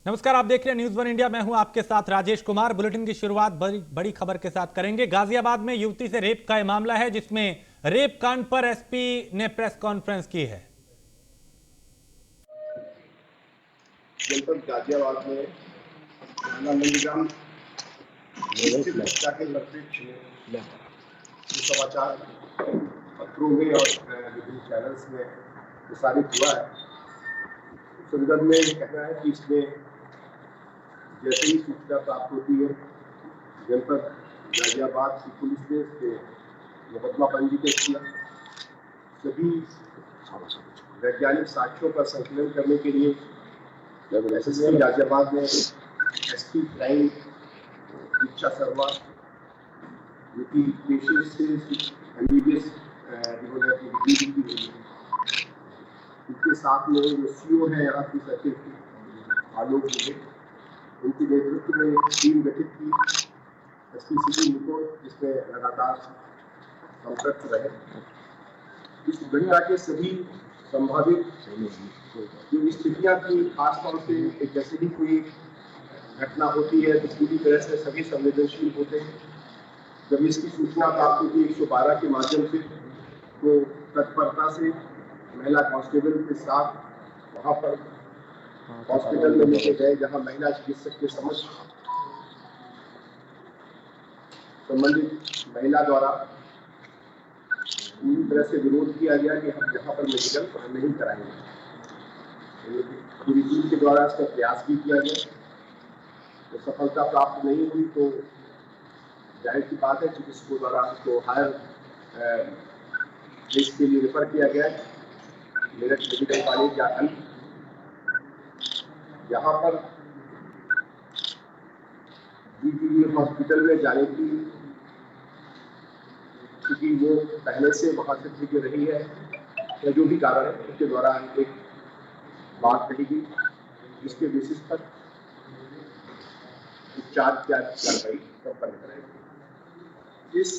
नमस्कार, आप देख रहे हैं न्यूज़ वन इंडिया। मैं हूं आपके साथ राजेश कुमार। बुलेटिन की शुरुआत बड़ी खबर के साथ करेंगे। गाजियाबाद में युवती से रेप का यह मामला है, जिसमें रेप कांड पर एसपी ने प्रेस कॉन्फ्रेंस की है। जनपद गाजियाबाद में थाना नंदीग्राम स्थित हत्या के परिप्रेक्ष्य में ये समाचार पत्रों में और विभिन्न चैनल्स में प्रसारित हुआ है। उस संदर्भ में ये कहना है कि इसमें जैसे ही सूचना प्राप्त होती है, जनपद गाजियाबाद की पुलिस ने इसके मुकदमा पंजीकृत किया। सभी वैज्ञानिक साक्ष्यों का संकलन करने के लिए एसएसपी गाजियाबाद ने एसपी क्राइम दीक्षा शर्मा, जो कि पेशे से एमबीबीएस इन्होंने अपनी डिग्री की हुई है। इसके साथ में जो सीओ है यहाँ की सर्किट की आलोक दुबे, उनके नेतृत्व में एक टीम गठित की एसपी सिटी मुकुल, जिसमें लगातार संपर्क रहे। इस घटना के सभी संभावित जो स्थितियां थी, खासतौर से जैसे ही कोई घटना होती है तो पूरी तरह से सभी संवेदनशील होते हैं। जब इसकी सूचना प्राप्त हुई 112 के माध्यम से, तो तत्परता से महिला कांस्टेबल के साथ वहां पर हॉस्पिटल में लेके गए, जहां महिला चिकित्सक के समक्ष संबंधित महिला द्वारा पूरी तरह से विरोध किया गया कि हम यहाँ पर मेडिकल नहीं कराएंगे। पूरी टीम के द्वारा इसका प्रयास भी किया गया, तो सफलता प्राप्त नहीं हुई। तो जाहिर सी बात है, चिकित्सकों द्वारा उसको हायर केस के लिए रेफर किया गया मेरठ मेडिकल कॉलेज या अन्य। यहाँ पर जीजीवी हॉस्पिटल में जाने की, क्योंकि वो पहले से वहां से ठीक रही है या जो भी कारण है, उसके द्वारा एक बात कही गई, जिसके बेसिस पर उपचार की कार्रवाई संपन्न कराई। इस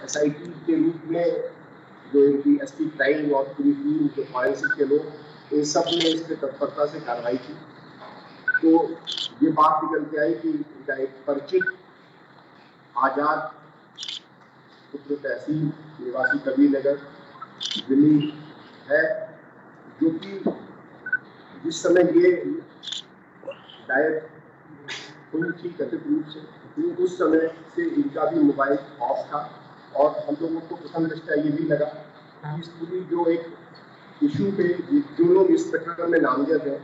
एसआईटी के रूप में जो इनकी एसपी क्राइम और पूरी टीम, जो फॉरेंसिक के लोग, इन सब ने इस पर तत्परता से कार्रवाई की। तो ये बात निकल के आई कि इनका एक परिचित आजाद पुत्र तहसील निवासी कबीर नगर दिल्ली है, जो कि जिस समय ये डायट हुई थी कथित रूप से, उस समय से इनका भी मोबाइल ऑफ था। और हम लोगों को प्रथम दृष्टया ये भी लगा कि इस पूरी जो एक इशू पे जो लोग इस प्रकरण में नामजद है,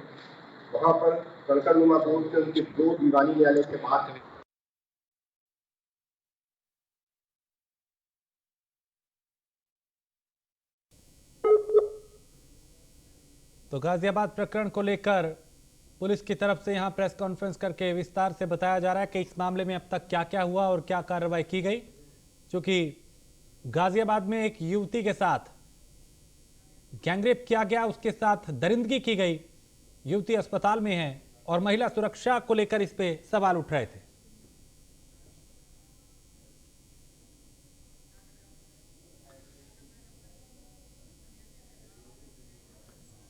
वहां पर कणकरनुमा कोर्ट के उनके 2 दीवानी न्यायालय के बाद तो गाजियाबाद प्रकरण को लेकर पुलिस की तरफ से यहां प्रेस कॉन्फ्रेंस करके विस्तार से बताया जा रहा है कि इस मामले में अब तक क्या क्या हुआ और क्या कार्रवाई की गई। चूंकि गाजियाबाद में एक युवती के साथ गैंगरेप किया गया, उसके साथ दरिंदगी की गई, युवती अस्पताल में है और महिला सुरक्षा को लेकर इस पे सवाल उठ रहे थे।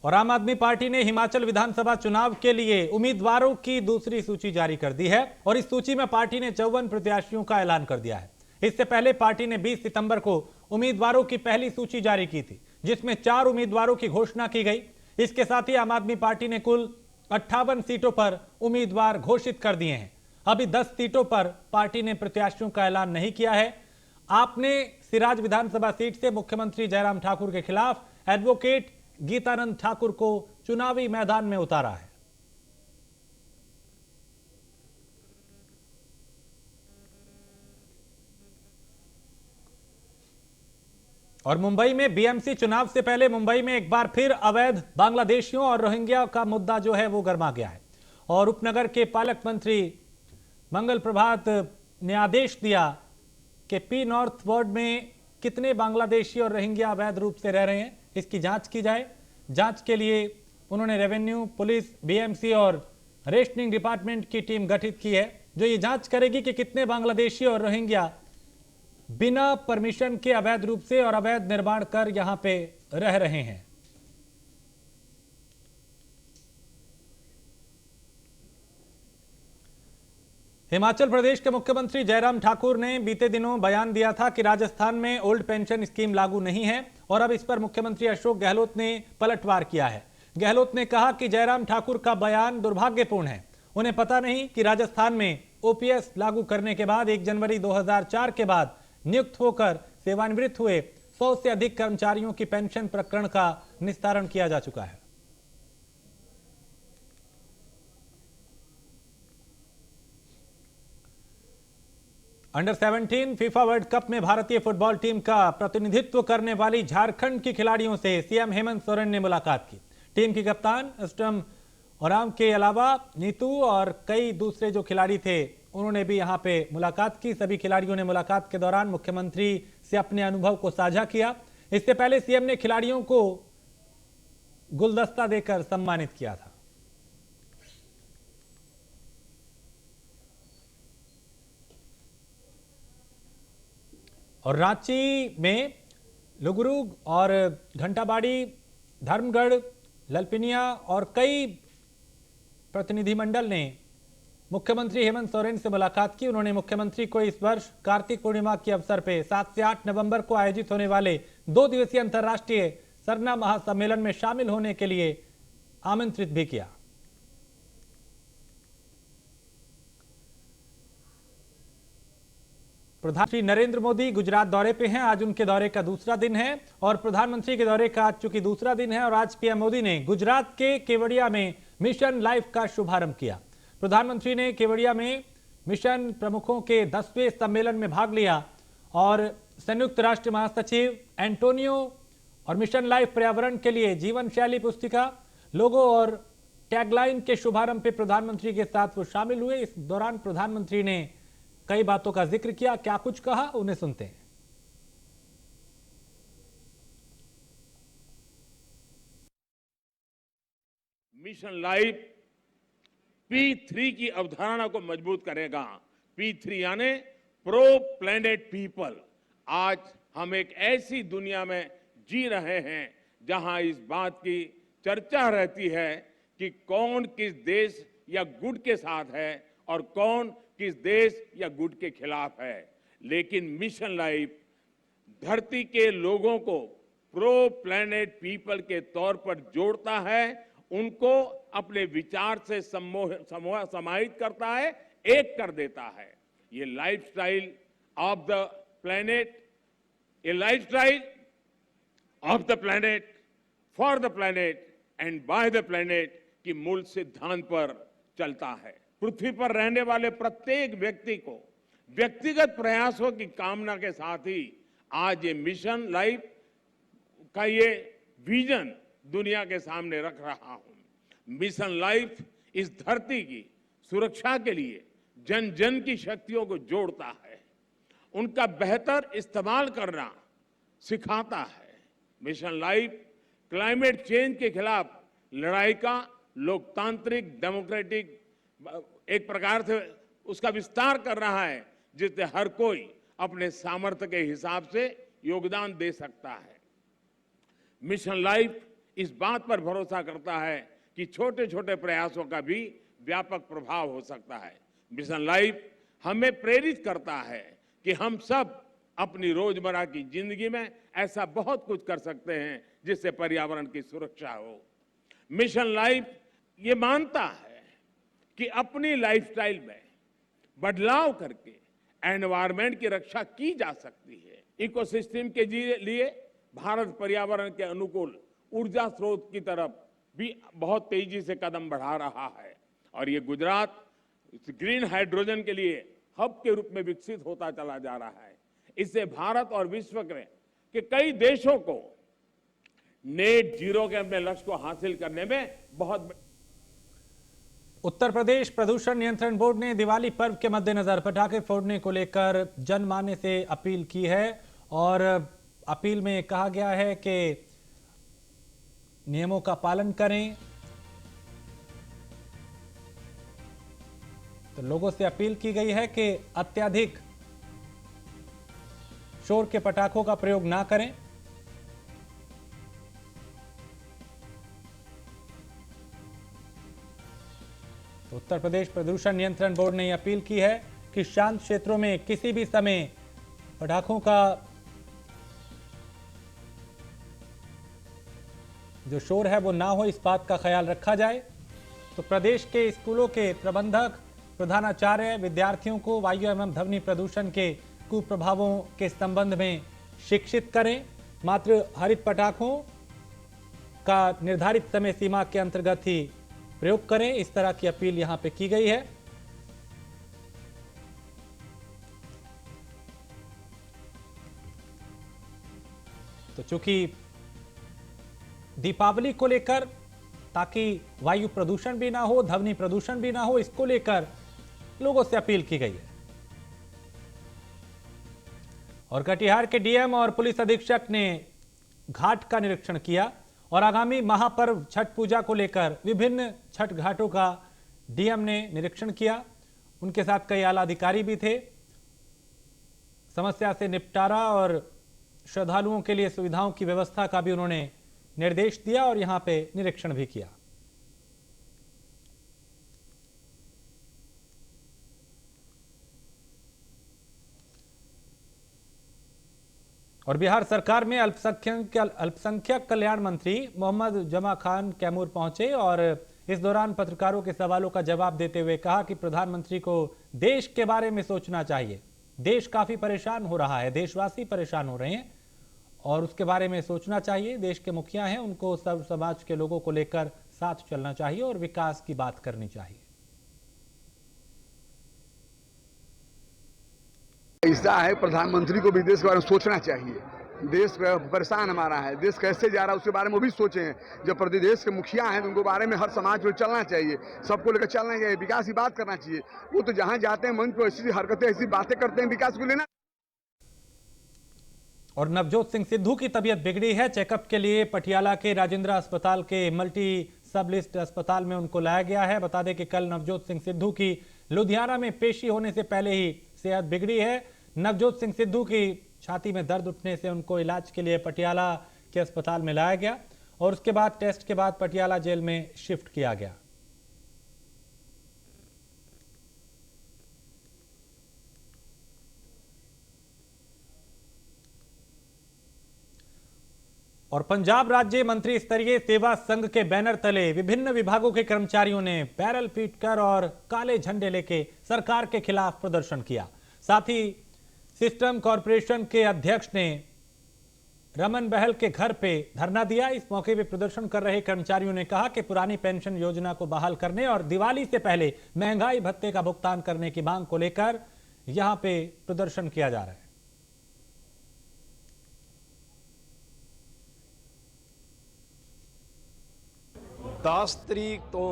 और आम आदमी पार्टी ने हिमाचल विधानसभा चुनाव के लिए उम्मीदवारों की दूसरी सूची जारी कर दी है और इस सूची में पार्टी ने 54 प्रत्याशियों का ऐलान कर दिया है। इससे पहले पार्टी ने 20 सितंबर को उम्मीदवारों की पहली सूची जारी की थी, जिसमें 4 उम्मीदवारों की घोषणा की गई। इसके साथ ही आम आदमी पार्टी ने कुल 58 सीटों पर उम्मीदवार घोषित कर दिए हैं। अभी 10 सीटों पर पार्टी ने प्रत्याशियों का ऐलान नहीं किया है। आपने सिराज विधानसभा सीट से मुख्यमंत्री जयराम ठाकुर के खिलाफ एडवोकेट गीतानंद ठाकुर को चुनावी मैदान में उतारा है। और मुंबई में बीएमसी चुनाव से पहले मुंबई में एक बार फिर अवैध बांग्लादेशियों और रोहिंग्या का मुद्दा जो है वो गर्मा गया है और उपनगर के पालक मंत्री मंगल प्रभात ने आदेश दिया कि पी नॉर्थ वार्ड में कितने बांग्लादेशी और रोहिंग्या अवैध रूप से रह रहे हैं, इसकी जांच की जाए। जांच के लिए उन्होंने रेवेन्यू, पुलिस, बीएमसी और रेशनिंग डिपार्टमेंट की टीम गठित की है, जो ये जांच करेगी कि कितने बांग्लादेशी और रोहिंग्या बिना परमिशन के अवैध रूप से और अवैध निर्माण कर यहां पे रह रहे हैं। हिमाचल प्रदेश के मुख्यमंत्री जयराम ठाकुर ने बीते दिनों बयान दिया था कि राजस्थान में ओल्ड पेंशन स्कीम लागू नहीं है और अब इस पर मुख्यमंत्री अशोक गहलोत ने पलटवार किया है। गहलोत ने कहा कि जयराम ठाकुर का बयान दुर्भाग्यपूर्ण है। उन्हें पता नहीं कि राजस्थान में ओपीएस लागू करने के बाद 1 जनवरी 2004 के बाद नियुक्त होकर सेवानिवृत्त हुए 100 से अधिक कर्मचारियों की पेंशन प्रकरण का निस्तारण किया जा चुका है। अंडर 17 फीफा वर्ल्ड कप में भारतीय फुटबॉल टीम का प्रतिनिधित्व करने वाली झारखंड की खिलाड़ियों से सीएम हेमंत सोरेन ने मुलाकात की। टीम की कप्तान अष्टम ओराम के अलावा नीतू और कई दूसरे जो खिलाड़ी थे उन्होंने भी यहां पे मुलाकात की। सभी खिलाड़ियों ने मुलाकात के दौरान मुख्यमंत्री से अपने अनुभव को साझा किया। इससे पहले सीएम ने खिलाड़ियों को गुलदस्ता देकर सम्मानित किया था। और रांची में लुगरुग और घंटाबाड़ी, धर्मगढ़, ललपिनिया और कई प्रतिनिधिमंडल ने मुख्यमंत्री हेमंत सोरेन से मुलाकात की। उन्होंने मुख्यमंत्री को इस वर्ष कार्तिक पूर्णिमा के अवसर पर 7 से 8 नवंबर को आयोजित होने वाले 2 दिवसीय अंतर्राष्ट्रीय सरना महासम्मेलन में शामिल होने के लिए आमंत्रित भी किया। प्रधानमंत्री नरेंद्र मोदी गुजरात दौरे पे हैं। आज उनके दौरे का दूसरा दिन है और प्रधानमंत्री के दौरे का आज चूंकि दूसरा दिन है और आज पीएम मोदी ने गुजरात के केवड़िया में मिशन लाइफ का शुभारंभ किया। प्रधानमंत्री ने केवड़िया में मिशन प्रमुखों के 10वें सम्मेलन में भाग लिया और संयुक्त राष्ट्र महासचिव एंटोनियो और मिशन लाइफ पर्यावरण के लिए जीवन शैली पुस्तिका, लोगो और टैगलाइन के शुभारंभ पे प्रधानमंत्री के साथ वो शामिल हुए। इस दौरान प्रधानमंत्री ने कई बातों का जिक्र किया। क्या कुछ कहा, उन्हें सुनते हैं। मिशन लाइफ P3 की अवधारणा को मजबूत करेगा। P3 यानी प्रो प्लेनेट पीपल। आज हम एक ऐसी दुनिया में जी रहे हैं जहां इस बात की चर्चा रहती है कि कौन किस देश या गुट के साथ है और कौन किस देश या गुट के खिलाफ है। लेकिन मिशन लाइफ धरती के लोगों को प्रो प्लेनेट पीपल के तौर पर जोड़ता है, उनको अपने विचार से समाहित करता है, एक कर देता है। ये लाइफस्टाइल ऑफ द प्लेनेट, ये lifestyle of the planet, for the planet and by the planet की मूल सिद्धांत पर चलता है। पृथ्वी पर रहने वाले प्रत्येक व्यक्ति को व्यक्तिगत प्रयासों की कामना के साथ ही आज ये मिशन लाइफ का ये विजन दुनिया के सामने रख रहा हूं। मिशन लाइफ इस धरती की सुरक्षा के लिए जन जन की शक्तियों को जोड़ता है, उनका बेहतर इस्तेमाल करना सिखाता है। मिशन लाइफ क्लाइमेट चेंज के खिलाफ लड़ाई का लोकतांत्रिक डेमोक्रेटिक एक प्रकार से उसका विस्तार कर रहा है, जिससे हर कोई अपने सामर्थ्य के हिसाब से योगदान दे सकता है। मिशन लाइफ इस बात पर भरोसा करता है कि छोटे छोटे प्रयासों का भी व्यापक प्रभाव हो सकता है। मिशन लाइफ हमें प्रेरित करता है कि हम सब अपनी रोजमर्रा की जिंदगी में ऐसा बहुत कुछ कर सकते हैं जिससे पर्यावरण की सुरक्षा हो। मिशन लाइफ ये मानता है कि अपनी लाइफस्टाइल में बदलाव करके एनवायरनमेंट की रक्षा की जा सकती है। इकोसिस्टम के लिए भारत पर्यावरण के अनुकूल ऊर्जा स्रोत की तरफ भी बहुत तेजी से कदम बढ़ा रहा है और ये गुजरात ग्रीन हाइड्रोजन के लिए हब के रूप में विकसित होता चला जा रहा है। इससे भारत और विश्व के कई देशों को नेट जीरो के अपने लक्ष्य को हासिल करने में बहुत। उत्तर प्रदेश प्रदूषण नियंत्रण बोर्ड ने दिवाली पर्व के मद्देनजर पटाखे फोड़ने को लेकर जनमानस से अपील की है और अपील में कहा गया है कि नियमों का पालन करें। तो लोगों से अपील की गई है कि अत्यधिक शोर के पटाखों का प्रयोग ना करें। तो उत्तर प्रदेश प्रदूषण नियंत्रण बोर्ड ने अपील की है कि शांत क्षेत्रों में किसी भी समय पटाखों का जो शोर है वो ना हो, इस बात का ख्याल रखा जाए। तो प्रदेश के स्कूलों के प्रबंधक, प्रधानाचार्य विद्यार्थियों को वायु एवं ध्वनि प्रदूषण के कुप्रभावों के संबंध में शिक्षित करें। मात्र हरित पटाखों का निर्धारित समय सीमा के अंतर्गत ही प्रयोग करें, इस तरह की अपील यहां पे की गई है। तो चूंकि दीपावली को लेकर, ताकि वायु प्रदूषण भी ना हो, ध्वनि प्रदूषण भी ना हो, इसको लेकर लोगों से अपील की गई है। और कटिहार के डीएम और पुलिस अधीक्षक ने घाट का निरीक्षण किया और आगामी महापर्व छठ पूजा को लेकर विभिन्न छठ घाटों का डीएम ने निरीक्षण किया। उनके साथ कई आला अधिकारी भी थे। समस्या से निपटारा और श्रद्धालुओं के लिए सुविधाओं की व्यवस्था का भी उन्होंने निर्देश दिया और यहां पे निरीक्षण भी किया। और बिहार सरकार में अल्पसंख्यक कल्याण मंत्री मोहम्मद जमा खान कैमूर पहुंचे और इस दौरान पत्रकारों के सवालों का जवाब देते हुए कहा कि प्रधानमंत्री को देश के बारे में सोचना चाहिए। देश काफी परेशान हो रहा है, देशवासी परेशान हो रहे हैं और उसके बारे में सोचना चाहिए। देश के मुखिया हैं, उनको सब समाज के लोगों को लेकर साथ चलना चाहिए और विकास की बात करनी चाहिए। ऐसा है, प्रधानमंत्री को भी देश के बारे में सोचना चाहिए। देश परेशान हमारा है, देश कैसे जा रहा है उसके बारे में वो भी सोचें। जब प्रदेश के मुखिया हैं तो उनको बारे में हर समाज में चलना चाहिए, सबको लेकर चलना चाहिए, विकास की बात करना चाहिए। वो तो जहां जाते हैं मंच पर ऐसी हरकतें, ऐसी बातें करते हैं, विकास को लेना। और नवजोत सिंह सिद्धू की तबीयत बिगड़ी है। चेकअप के लिए पटियाला के राजेंद्र अस्पताल के मल्टी सबलिस्ट अस्पताल में उनको लाया गया है। बता दें कि कल नवजोत सिंह सिद्धू की लुधियाना में पेशी होने से पहले ही सेहत बिगड़ी है। नवजोत सिंह सिद्धू की छाती में दर्द उठने से उनको इलाज के लिए पटियाला के अस्पताल में लाया गया और उसके बाद टेस्ट के बाद पटियाला जेल में शिफ्ट किया गया। और पंजाब राज्य मंत्री स्तरीय सेवा संघ के बैनर तले विभिन्न विभागों के कर्मचारियों ने बैरल पीटकर और काले झंडे लेके सरकार के खिलाफ प्रदर्शन किया। साथ ही सिस्टम कॉरपोरेशन के अध्यक्ष ने रमन बहल के घर पे धरना दिया। इस मौके पे प्रदर्शन कर रहे कर्मचारियों ने कहा कि पुरानी पेंशन योजना को बहाल करने और दिवाली से पहले महंगाई भत्ते का भुगतान करने की मांग को लेकर यहां पे प्रदर्शन किया जा रहा है। 10 ਤਰੀਕ ਤੋਂ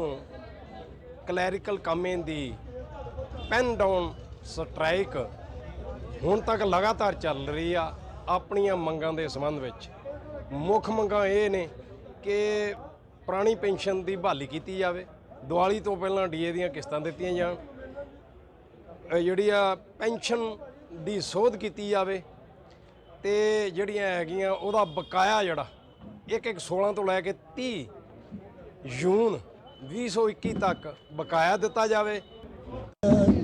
ਕਲੈਰੀਕਲ ਕਾਮੇ ਦੀ ਪੈਨ ਡਾਊਨ ਸਟ੍ਰਾਈਕ ਹੁਣ ਤੱਕ ਲਗਾਤਾਰ ਚੱਲ ਰਹੀ ਆ। ਆਪਣੀਆਂ ਮੰਗਾਂ ਦੇ ਸੰਬੰਧ ਵਿੱਚ ਮੁੱਖ ਮੰਗਾਂ ਇਹ ਨੇ ਕਿ ਪੁਰਾਣੀ ਪੈਨਸ਼ਨ ਦੀ ਬਹਾਲੀ ਕੀਤੀ ਜਾਵੇ, ਦੀਵਾਲੀ ਤੋਂ ਪਹਿਲਾਂ ਡੀਏ ਦੀਆਂ ਕਿਸ਼ਤਾਂ ਦਿੱਤੀਆਂ ਜਾਣ, ਜਿਹੜੀ ਆ ਪੈਨਸ਼ਨ ਦੀ ਸੋਧ ਕੀਤੀ ਜਾਵੇ ਤੇ ਜਿਹੜੀਆਂ ਹੈਗੀਆਂ ਉਹਦਾ ਬਕਾਇਆ ਜਿਹੜਾ 16 ਤੋਂ ਲੈ ਕੇ 30 ਜੂਨ 2021 ਤੱਕ ਬਕਾਇਆ ਦਿੱਤਾ ਜਾਵੇ।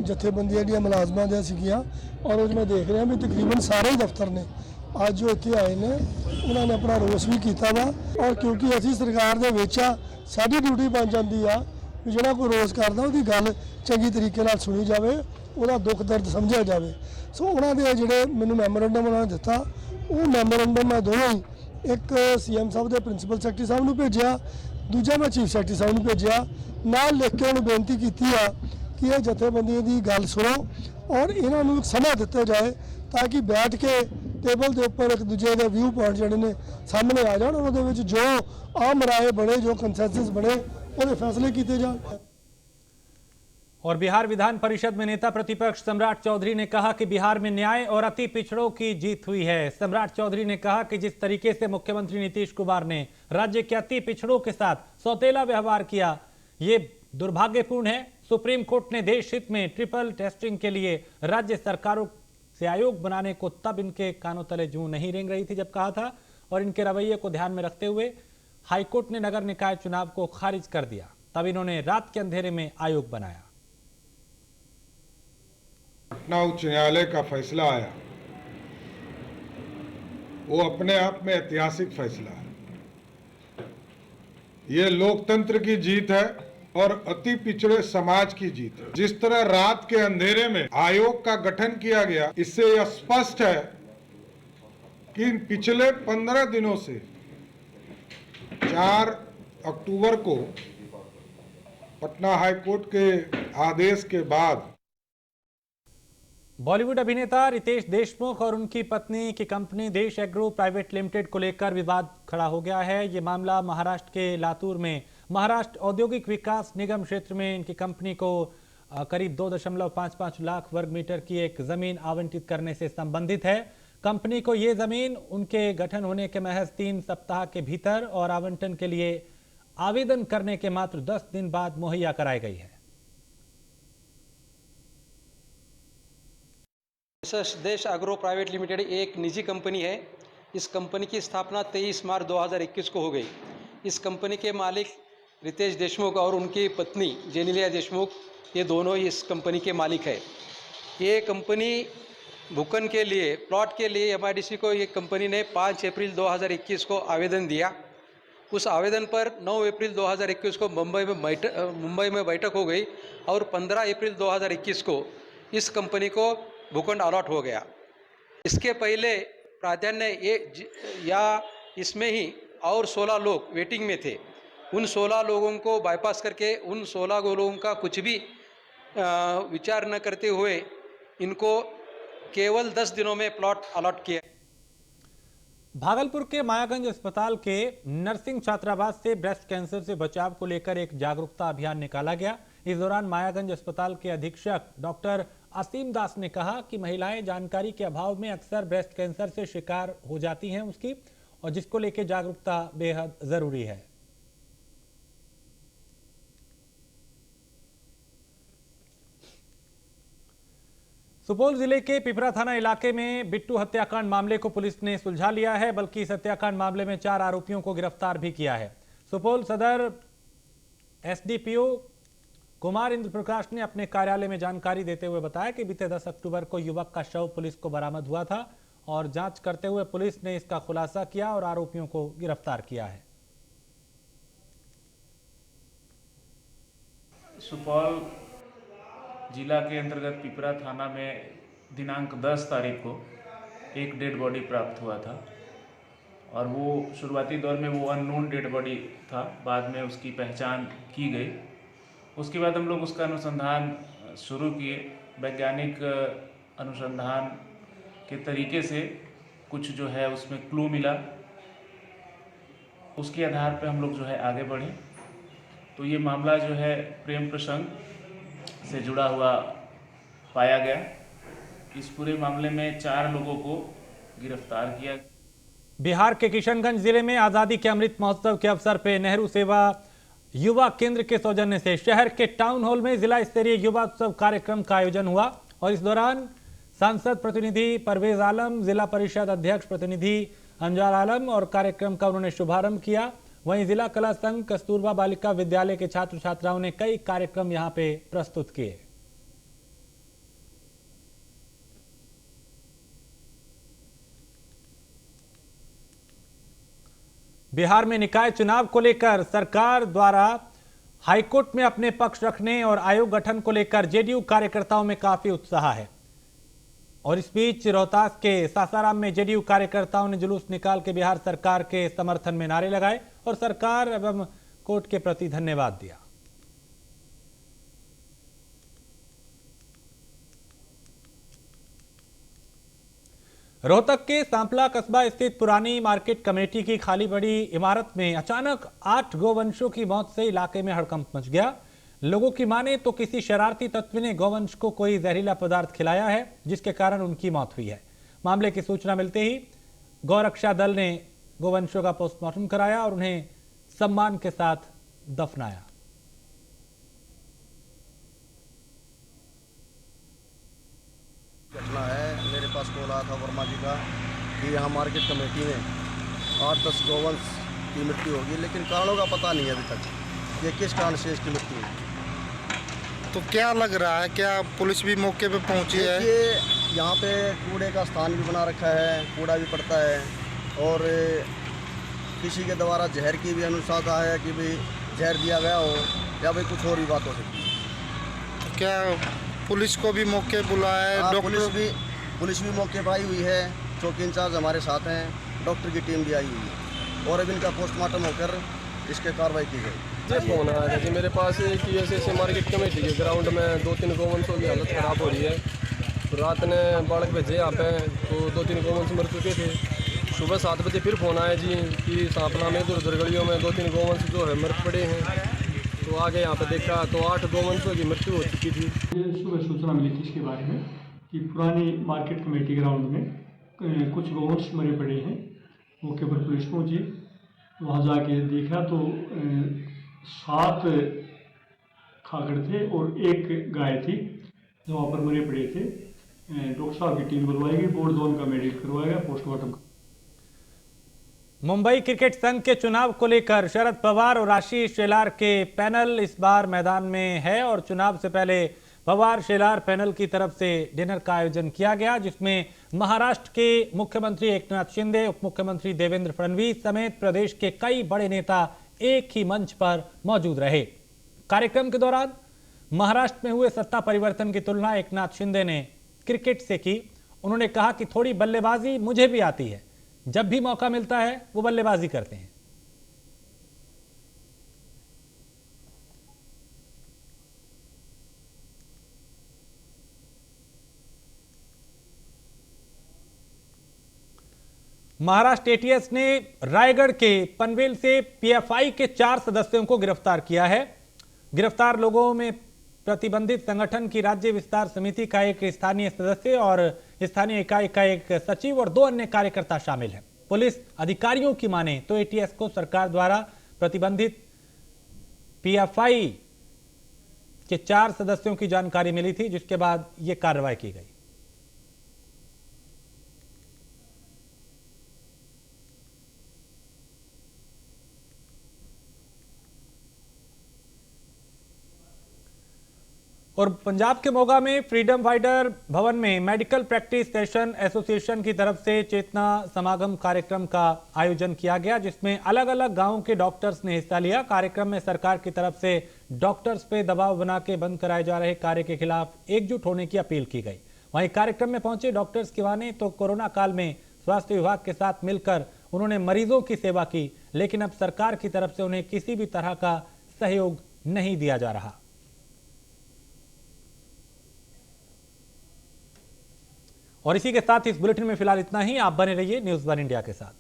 ਜਥੇਬੰਦੀਆਂ ਦੀਆਂ ਮੁਲਾਜ਼ਮਾਂ ਦੀਆਂ ਸੀਗੀਆਂ ਔਰ ਉਹ ਮੈਂ ਦੇਖ ਰਿਹਾ ਵੀ ਤਕਰੀਬਨ ਸਾਰੇ ਹੀ ਦਫ਼ਤਰ ਨੇ ਅੱਜ ਜੋ ਇੱਥੇ ਆਏ ਨੇ ਉਹਨਾਂ ਨੇ ਆਪਣਾ ਰੋਸ ਵੀ ਕੀਤਾ ਵਾ ਔਰ ਕਿਉਂਕਿ ਅਸੀਂ ਸਰਕਾਰ ਦੇ ਵਿੱਚ ਆ ਸਾਡੀ ਡਿਊਟੀ ਬਣ ਜਾਂਦੀ ਆ ਵੀ ਜਿਹੜਾ ਕੋਈ ਰੋਸ ਕਰਦਾ ਉਹਦੀ ਗੱਲ ਚੰਗੀ ਤਰੀਕੇ ਨਾਲ ਸੁਣੀ ਜਾਵੇ, ਉਹਦਾ ਦੁੱਖ ਦਰਦ ਸਮਝਿਆ ਜਾਵੇ। ਸੋ ਉਹਨਾਂ ਦੇ ਜਿਹੜੇ ਮੈਨੂੰ ਮੈਮੋਰੈਂਡਮ ਉਹਨਾਂ ਨੇ ਦਿੱਤਾ ਉਹ ਮੈਮੋਰੈਂਡਮ ਮੈਂ ਦੋਵੇਂ ਹੀ ਇੱਕ ਸੀਐਮ ਸਾਹਿਬ ਦੇ ਪ੍ਰਿੰਸੀਪਲ ਸੈਕਟਰੀ ਸਾਹਿਬ ਨੂੰ ਭੇਜਿਆ, दूजा मैं चीफ सैकटरी साहब को भेजा, नाल लिख के उन्होंने बेनती की कि ये जथेबंदियों की गल सुनो और इन्हों समा दिता जाए ताकि बैठ के टेबल के उपर एक दूजे के व्यू पॉइंट जोड़े ने सामने आ जाए और वो जो आम राय बने, जो कंसेंसस बने वो फैसले किए जाए। और बिहार विधान परिषद में नेता प्रतिपक्ष सम्राट चौधरी ने कहा कि बिहार में न्याय और अति पिछड़ों की जीत हुई है। सम्राट चौधरी ने कहा कि जिस तरीके से मुख्यमंत्री नीतीश कुमार ने राज्य के अति पिछड़ों के साथ सौतेला व्यवहार किया, ये दुर्भाग्यपूर्ण है। सुप्रीम कोर्ट ने देश हित में ट्रिपल टेस्टिंग के लिए राज्य सरकारों से आयोग बनाने को तब इनके कानों तले जूं नहीं रेंग रही थी जब कहा था और इनके रवैये को ध्यान में रखते हुए हाईकोर्ट ने नगर निकाय चुनाव को खारिज कर दिया। तब इन्होंने रात के अंधेरे में आयोग बनाया। पटना उच्च न्यायालय का फैसला आया, वो अपने आप में ऐतिहासिक फैसला है। ये लोकतंत्र की जीत है और अति पिछड़े समाज की जीत है। जिस तरह रात के अंधेरे में आयोग का गठन किया गया, इससे यह स्पष्ट है कि इन पिछले 15 दिनों से 4 अक्टूबर को पटना हाईकोर्ट के आदेश के बाद बॉलीवुड अभिनेता रितेश देशमुख और उनकी पत्नी की कंपनी देश एग्रो प्राइवेट लिमिटेड को लेकर विवाद खड़ा हो गया है। ये मामला महाराष्ट्र के लातूर में महाराष्ट्र औद्योगिक विकास निगम क्षेत्र में इनकी कंपनी को करीब 2.55 लाख वर्ग मीटर की एक जमीन आवंटित करने से संबंधित है। कंपनी को ये जमीन उनके गठन होने के महज 3 सप्ताह के भीतर और आवंटन के लिए आवेदन करने के मात्र 10 दिन बाद मुहैया कराई गई है। देश एग्रो प्राइवेट लिमिटेड एक निजी कंपनी है। इस कंपनी की स्थापना 23 मार्च 2021 को हो गई। इस कंपनी के मालिक रितेश देशमुख और उनकी पत्नी जेनेलिया देशमुख, ये दोनों ही इस कंपनी के मालिक है। ये कंपनी भूखंड के लिए प्लॉट के लिए MIDC को ये कंपनी ने 5 अप्रैल 2021 को आवेदन दिया। उस आवेदन पर 9 अप्रैल 2021 को मुंबई में बैठक हो गई और 15 अप्रैल 2021 को इस कंपनी को भूखंड अलॉट हो गया। इसके पहले प्राधान्य या इसमें ही और 16 लोग वेटिंग में थे। उन 16 लोगों को बाईपास करके उन 16 लोगों का कुछ भी विचार न करते हुए इनको केवल 10 दिनों में प्लॉट अलॉट किया। भागलपुर के मायागंज अस्पताल के नर्सिंग छात्रावास से ब्रेस्ट कैंसर से बचाव को लेकर एक जागरूकता अभियान निकाला गया। इस दौरान मायागंज अस्पताल के अधीक्षक डॉक्टर असीम दास ने कहा कि महिलाएं जानकारी के अभाव में अक्सर ब्रेस्ट कैंसर से शिकार हो जाती हैं उसकी, और जिसको लेकर जागरूकता बेहद जरूरी है। सुपौल जिले के पिपरा थाना इलाके में बिट्टू हत्याकांड मामले को पुलिस ने सुलझा लिया है, बल्कि इस हत्याकांड मामले में 4 आरोपियों को गिरफ्तार भी किया है। सुपौल सदर SDPO कुमार इंद्र प्रकाश ने अपने कार्यालय में जानकारी देते हुए बताया कि बीते 10 अक्टूबर को युवक का शव पुलिस को बरामद हुआ था और जांच करते हुए पुलिस ने इसका खुलासा किया और आरोपियों को गिरफ्तार किया है। सुपौल जिला के अंतर्गत पिपरा थाना में दिनांक 10 तारीख को एक डेड बॉडी प्राप्त हुआ था और वो शुरुआती दौर में वो अननोन डेड बॉडी था। बाद में उसकी पहचान की गई। उसके बाद हम लोग उसका अनुसंधान शुरू किए। वैज्ञानिक अनुसंधान के तरीके से कुछ जो है उसमें क्लू मिला, उसके आधार पर हम लोग जो है आगे बढ़े। तो ये मामला जो है प्रेम प्रसंग से जुड़ा हुआ पाया गया। इस पूरे मामले में 4 लोगों को गिरफ्तार किया। बिहार के किशनगंज जिले में आजादी के अमृत महोत्सव के अवसर पर नेहरू सेवा युवा केंद्र के सौजन्य से शहर के टाउन हॉल में जिला स्तरीय युवा उत्सव कार्यक्रम का आयोजन हुआ और इस दौरान सांसद प्रतिनिधि परवेज आलम, जिला परिषद अध्यक्ष प्रतिनिधि अंजार आलम और कार्यक्रम का उन्होंने शुभारंभ किया। वहीं जिला कला संघ कस्तूरबा बालिका विद्यालय के छात्र छात्राओं ने कई कार्यक्रम यहां पे प्रस्तुत किए। बिहार में निकाय चुनाव को लेकर सरकार द्वारा हाईकोर्ट में अपने पक्ष रखने और आयोग गठन को लेकर जेडीयू कार्यकर्ताओं में काफी उत्साह है और इस बीच रोहतास के सासाराम में जेडीयू कार्यकर्ताओं ने जुलूस निकाल के बिहार सरकार के समर्थन में नारे लगाए और सरकार एवं कोर्ट के प्रति धन्यवाद दिया। रोहतक के सांपला कस्बा स्थित पुरानी मार्केट कमेटी की खाली पड़ी इमारत में अचानक 8 गोवंशों की मौत से इलाके में हड़कंप मच गया। लोगों की माने तो किसी शरारती तत्व ने गोवंश को कोई जहरीला पदार्थ खिलाया है, जिसके कारण उनकी मौत हुई है। मामले की सूचना मिलते ही गौरक्षा दल ने गोवंशों का पोस्टमार्टम कराया और उन्हें सम्मान के साथ दफनाया। घटना है, मेरे पास कॉल आया था वर्मा जी का कि यहाँ मार्केट कमेटी में 8-10 गोवंश की मृत्यु होगी, लेकिन कारणों का पता नहीं है अभी तक। कि किस कारण से इसकी मृत्यु हुई। तो क्या लग रहा है, क्या पुलिस भी मौके पे पहुंची है? देखिए यहाँ पे कूड़े का स्थान भी बना रखा है, कूड़ा भी पड़ता है और किसी के द्वारा जहर की भी अनुशंसा है कि भाई जहर दिया गया हो या भाई कुछ और भी बात हो सकती है। क्या पुलिस को भी मौके बुलाया है? हाँ, डॉक्टर पुलिस भी मौके पर आई हुई है, चौकी इंचार्ज हमारे साथ हैं, डॉक्टर की टीम भी आई हुई है और अब इनका पोस्टमार्टम होकर इसके कार्रवाई की गई। फोन आया था कि मेरे पास कि ऐसे मार्केट कमेटी के ग्राउंड में 2-3 गौवंशों की हालत ख़राब हो रही है। तो रात ने बालक भेजे यहाँ पे, तो 2-3 गौवंश मर चुके थे। सुबह 7 बजे फिर फ़ोन आया जी कि सांपला में इधर गलियों में 2-3 गौवंश जो है मर पड़े हैं। तो आगे यहाँ पे देखा तो 8 गौवंशों की मृत्यु हो चुकी थी। सुबह सूचना मिली थी इसके बारे में कि पुरानी मार्केट कमेटी ग्राउंड में कुछ गौवंश मरे पड़े हैं। मौके पर पुलिस पहुंची, वहाँ जाके देखा तो 7 खाकड़ थे और 1 गाय थी जो वहाँ पर मरे पड़े थे। डॉक्टर साहब की टीम बुलवाई गई, बोर्ड 2 का मेडिकल करवाया गया, पोस्टमार्टम। मुंबई क्रिकेट संघ के चुनाव को लेकर शरद पवार और आशीष शेलार के पैनल इस बार मैदान में है और चुनाव से पहले पवार शेलार पैनल की तरफ से डिनर का आयोजन किया गया, जिसमें महाराष्ट्र के मुख्यमंत्री एकनाथ शिंदे, उप मुख्यमंत्री देवेंद्र फडणवीस समेत प्रदेश के कई बड़े नेता एक ही मंच पर मौजूद रहे। कार्यक्रम के दौरान महाराष्ट्र में हुए सत्ता परिवर्तन की तुलना एकनाथ शिंदे ने क्रिकेट से की। उन्होंने कहा कि थोड़ी बल्लेबाजी मुझे भी आती है, जब भी मौका मिलता है वो बल्लेबाजी करते हैं। महाराष्ट्र एटीएस ने रायगढ़ के पनवेल से पीएफआई के 4 सदस्यों को गिरफ्तार किया है। गिरफ्तार लोगों में प्रतिबंधित संगठन की राज्य विस्तार समिति का एक स्थानीय सदस्य और स्थानीय इकाई का एक सचिव और 2 अन्य कार्यकर्ता शामिल हैं। पुलिस अधिकारियों की माने तो एटीएस को सरकार द्वारा प्रतिबंधित पीएफआई के 4 सदस्यों की जानकारी मिली थी, जिसके बाद यह कार्रवाई की गई। और पंजाब के मोगा में फ्रीडम फाइटर भवन में मेडिकल प्रैक्टिसेशन एसोसिएशन की तरफ से चेतना समागम कार्यक्रम का आयोजन किया गया, जिसमें अलग अलग गांवों के डॉक्टर्स ने हिस्सा लिया। कार्यक्रम में सरकार की तरफ से डॉक्टर्स पे दबाव बना के बंद कराए जा रहे कार्य के खिलाफ एकजुट होने की अपील की गई। वहीं कार्यक्रम में पहुंचे डॉक्टर्स की माने तो कोरोना काल में स्वास्थ्य विभाग के साथ मिलकर उन्होंने मरीजों की सेवा की, लेकिन अब सरकार की तरफ से उन्हें किसी भी तरह का सहयोग नहीं दिया जा रहा। और इसी के साथ इस बुलेटिन में फिलहाल इतना ही। आप बने रहिए न्यूज़ 1 इंडिया के साथ।